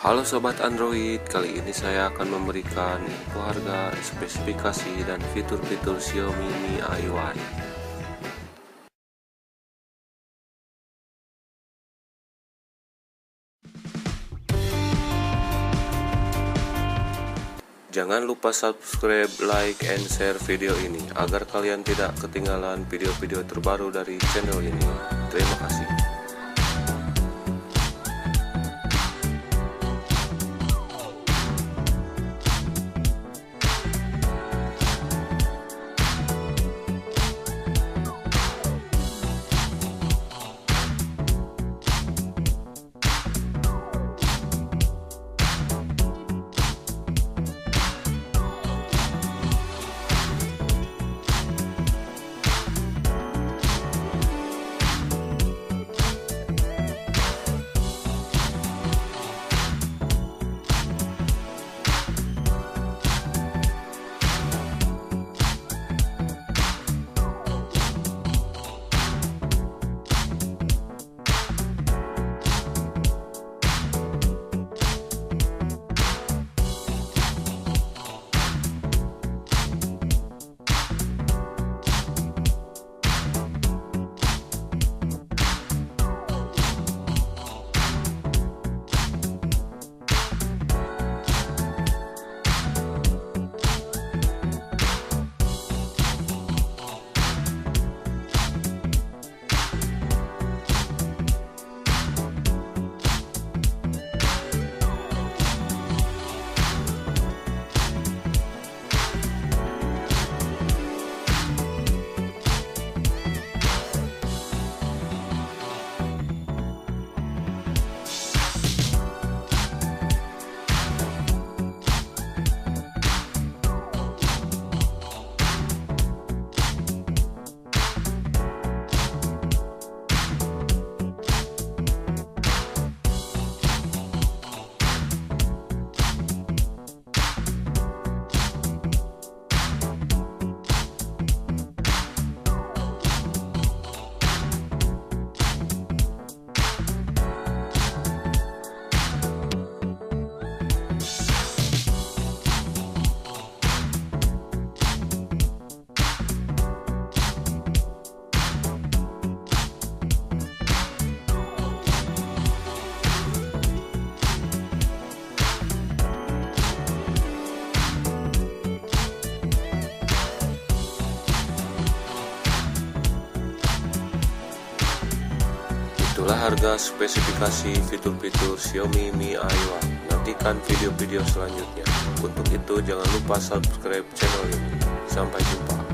Halo Sobat Android, kali ini saya akan memberikan info harga, spesifikasi, dan fitur-fitur Xiaomi Mi AI1. Jangan lupa subscribe, like, and share video ini agar kalian tidak ketinggalan video-video terbaru dari channel ini. Terima kasih. Itulah harga, spesifikasi, fitur-fitur Xiaomi Mi AI1. Nantikan video-video selanjutnya. Untuk itu jangan lupa subscribe channel ini. Sampai jumpa.